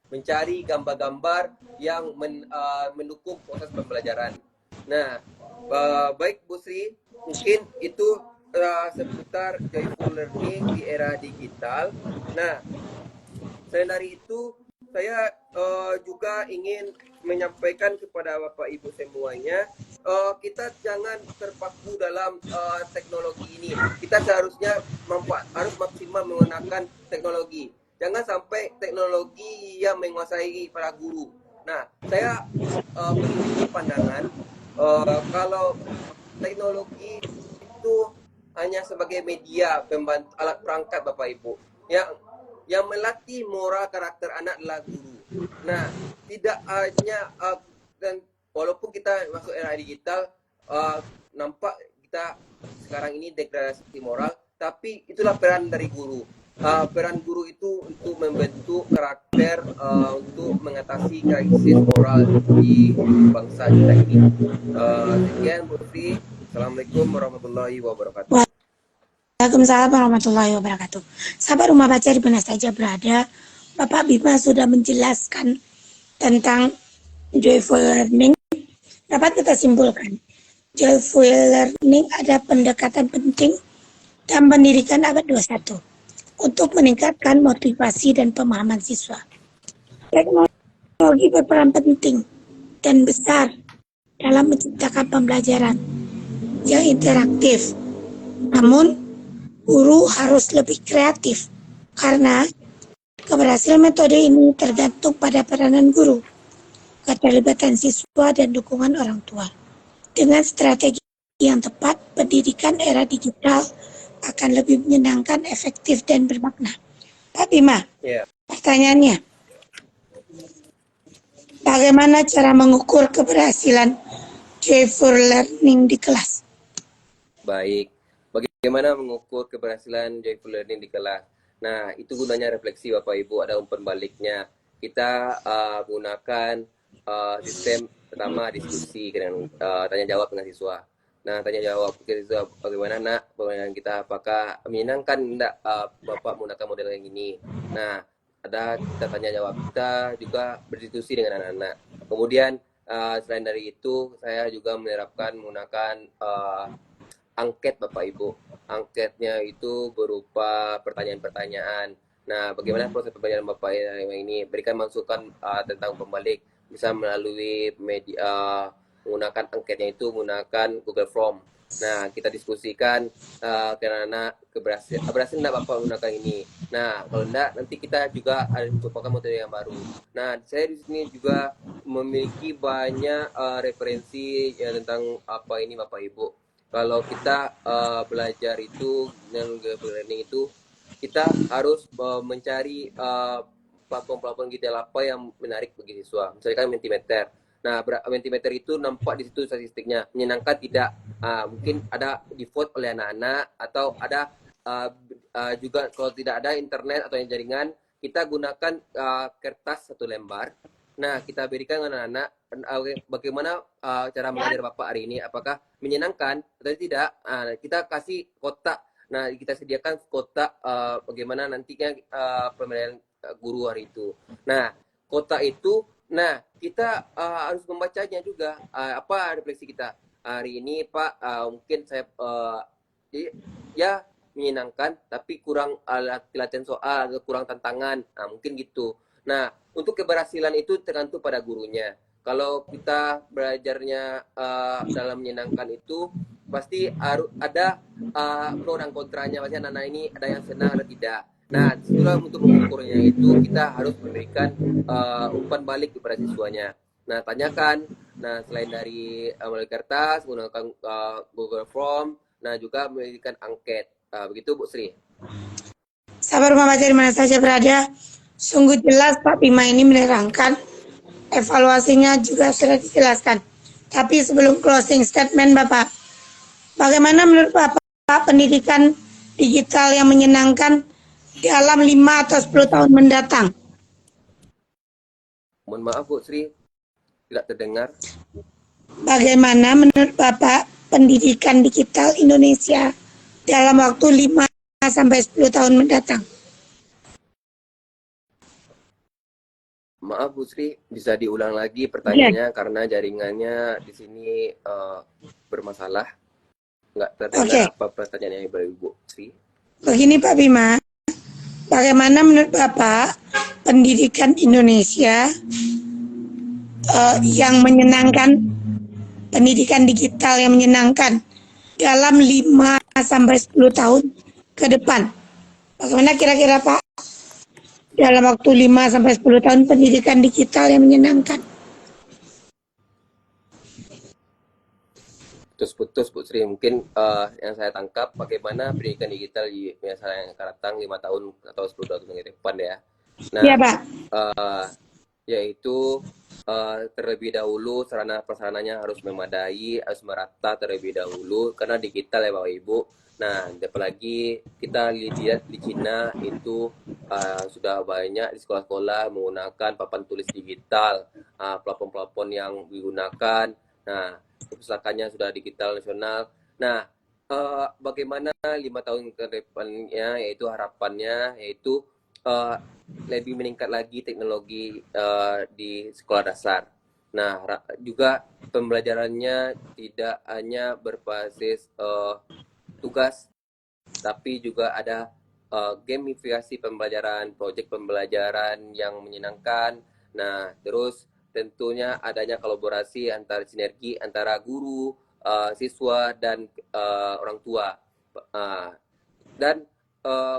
mencari gambar-gambar yang mendukung proses pembelajaran. Nah, baik Bu Sri, mungkin itu seputar joyful learning di era digital. Nah, selain dari itu, saya juga ingin menyampaikan kepada Bapak Ibu semuanya, kita jangan terpaku dalam teknologi ini. Kita seharusnya harus maksimal menggunakan teknologi. Jangan sampai teknologi yang menguasai para guru. Nah, saya memiliki pandangan kalau teknologi itu hanya sebagai media pembantu, alat perangkat Bapak Ibu. yang melatih moral karakter anak adalah guru. Nah, tidak hanya dan walaupun kita masuk era digital, nampak kita sekarang ini degradasi moral, tapi itulah peran dari guru. Peran guru itu untuk membentuk karakter, untuk mengatasi krisis moral di bangsa kita ini. Sekian Bu Sri. Assalamualaikum warahmatullahi wabarakatuh. Waalaikumsalam warahmatullahi wabarakatuh. Sahabat Rumah Baca di mana saja berada, Bapak Bima sudah menjelaskan tentang joyful learning. Dapat kita simpulkan, joyful learning ada pendekatan penting dan pendidikan abad 21 untuk meningkatkan motivasi dan pemahaman siswa. Teknologi berperan penting dan besar dalam menciptakan pembelajaran yang interaktif. Namun, guru harus lebih kreatif karena keberhasilan metode ini tergantung pada peranan guru, keterlibatan siswa, dan dukungan orang tua. Dengan strategi yang tepat, pendidikan era digital akan lebih menyenangkan, efektif, dan bermakna. Pak Bima, pertanyaannya, bagaimana cara mengukur keberhasilan joyful learning di kelas? Baik. Bagaimana mengukur keberhasilan joyful learning di kelas? Nah, itu gunanya refleksi Bapak Ibu, ada umpan baliknya. Kita gunakan sistem pertama diskusi dengan tanya jawab dengan siswa. Nah, tanya jawab ke siswa, bagaimana nak permainan kita, apakah menyenangkan enggak Bapak menggunakan model yang ini. Nah, ada kita tanya jawab, kita juga berdiskusi dengan anak-anak. Kemudian selain dari itu, saya juga menerapkan menggunakan angket Bapak Ibu. Angketnya itu berupa pertanyaan-pertanyaan. Nah, bagaimana proses pembelajaran Bapak ini? Berikan masukan tentang pembalik, bisa melalui media, menggunakan angketnya itu menggunakan Google Form. Nah, kita diskusikan karena berhasil enggak Bapak menggunakan ini. Nah, kalau enggak, nanti kita juga ada merupakan metode yang baru. Nah, saya di sini juga memiliki banyak referensi tentang apa ini Bapak Ibu. Kalau kita belajar itu dengan learning itu, kita harus mencari platform-platform digital apa yang menarik bagi siswa. Misalkan Mentimeter. Nah, Mentimeter itu nampak di situ statistiknya menyenangkan tidak. Mungkin ada default oleh anak-anak atau ada juga kalau tidak ada internet atau jaringan, kita gunakan kertas satu lembar. Nah, kita berikan anak-anak bagaimana cara mengajar Bapak hari ini, apakah menyenangkan atau tidak. Kita kasih kotak. Nah, kita sediakan kotak bagaimana nantinya pembelajaran guru hari itu. Nah, kotak itu, nah kita harus membacanya juga. Apa refleksi kita hari ini, Pak? Mungkin saya ya menyenangkan, tapi kurang latihan soal, kurang tantangan. Nah, mungkin gitu. Nah, untuk keberhasilan itu tergantung pada gurunya. Kalau kita belajarnya dalam menyenangkan itu, pasti harus ada pro dan kontranya. Pasti anak-anak ini ada yang senang, ada tidak. Nah, disitulah untuk mengukurnya itu kita harus memberikan umpan balik kepada siswanya. Nah, tanyakan. Nah, selain dari melalui kertas, menggunakan Google Form, nah juga memberikan angket. Begitu Bu Sri. Sahabat Rumah Baca di mana saja berada, sungguh jelas Pak Bima ini menerangkan, evaluasinya juga sudah dijelaskan. Tapi sebelum closing statement Bapak, bagaimana menurut Bapak pendidikan digital yang menyenangkan dalam 5 atau 10 tahun mendatang? Mohon maaf Bu Sri, tidak terdengar. Bagaimana menurut Bapak pendidikan digital Indonesia dalam waktu 5 sampai 10 tahun mendatang? Maaf Bu Sri, bisa diulang lagi pertanyaannya karena jaringannya di sini bermasalah. Nggak terdengar apa pertanyaannya Bu Sri. Begini Pak Bima, bagaimana menurut Bapak pendidikan Indonesia yang menyenangkan, pendidikan digital yang menyenangkan dalam 5 sampai 10 tahun ke depan? Bagaimana kira-kira Pak? Dalam waktu 5 sampai 10 tahun pendidikan digital yang menyenangkan. putus-putus Bu Sri. Mungkin yang saya tangkap bagaimana pendidikan digital di misalnya yang akan datang 5 tahun atau 10 tahun ke depan ya. Iya, Nah, Pak. yaitu terlebih dahulu sarana prasarananya harus memadai, harus merata terlebih dahulu karena digital ya Bapak Ibu. Nah, apalagi kita lihat di Cina itu sudah banyak di sekolah-sekolah menggunakan papan tulis digital, plafon-plafon yang digunakan. Nah, perpustakaannya sudah digital nasional. Nah, bagaimana 5 tahun ke depannya, yaitu harapannya, yaitu lebih meningkat lagi teknologi di sekolah dasar. Nah, juga pembelajarannya tidak hanya berbasis tugas, tapi juga ada gamifikasi pembelajaran, proyek pembelajaran yang menyenangkan. Nah, terus tentunya adanya kolaborasi antara sinergi antara guru, siswa, dan orang tua. Dan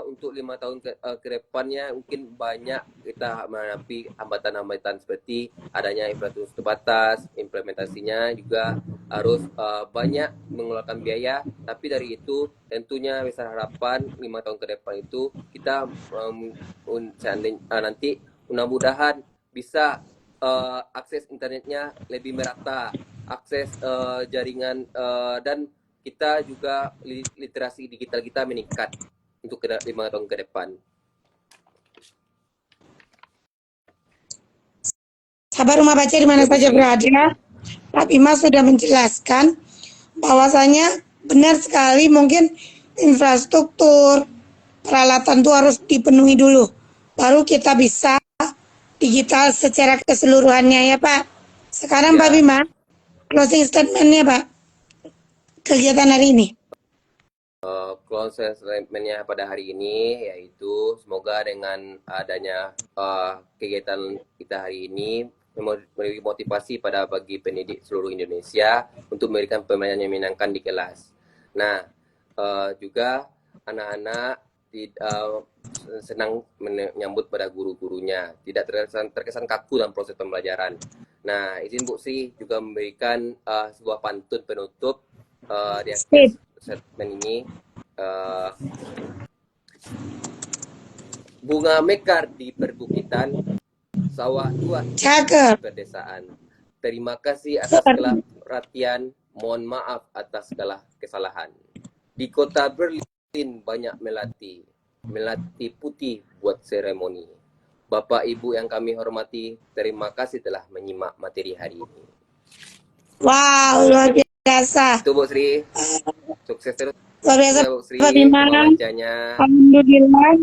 untuk 5 tahun ke depannya mungkin banyak kita menghadapi hambatan-hambatan seperti adanya infrastruktur terbatas, implementasinya juga harus banyak mengeluarkan biaya, tapi dari itu tentunya besar harapan 5 tahun ke depan itu kita nanti mudah-mudahan bisa akses internetnya lebih merata, akses jaringan dan kita juga literasi digital kita meningkat untuk 5 tahun ke depan. Sahabat Rumah Baca di mana Ya, Bu saja Sri. berada, Pak Bima sudah menjelaskan bahwasanya benar sekali mungkin infrastruktur, peralatan itu harus dipenuhi dulu. Baru kita bisa digital secara keseluruhannya ya Pak. Sekarang Pak Ya, Bima, closing statement-nya Pak, kegiatan hari ini. closing statement-nya pada hari ini yaitu semoga dengan adanya kegiatan kita hari ini memberi motivasi pada bagi pendidik seluruh Indonesia untuk memberikan pembelajaran yang menyenangkan di kelas. Nah, juga anak-anak senang menyambut pada guru-gurunya, tidak terkesan kaku dalam proses pembelajaran. Nah, izin Bu Sri juga memberikan sebuah pantun penutup di akhir segmen ini. Bunga mekar di perbukitan, sawah tua di Cakep. pedesaan. Terima kasih atas segala perhatian, mohon maaf atas segala kesalahan. Di kota Berlin banyak melati putih buat seremoni. Bapak Ibu yang kami hormati, terima kasih telah menyimak materi hari ini. Wow, luar biasa. Itu Bu Sri, sukses terus Luar biasa ya Bu Sri, Pak Bima. rumah bacanya. Alhamdulillah.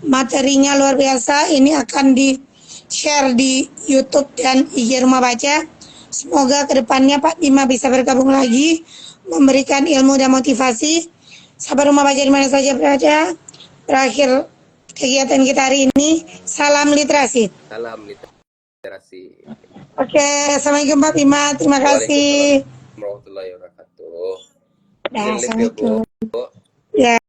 Materinya luar biasa. Ini akan di-share di YouTube dan IG Rumah Baca. Semoga kedepannya Pak Bima bisa bergabung lagi, memberikan ilmu dan motivasi. Sahabat Rumah Baca di mana saja berada. Berakhir kegiatan kita hari ini. Salam literasi. Salam literasi. Oke, Assalamualaikum Pak Bima. Terima kasih. Waalaikumsalam warahmatullahi wabarakatuh. Nah, Izin live ya Bu. Assalamualaikum. Ya.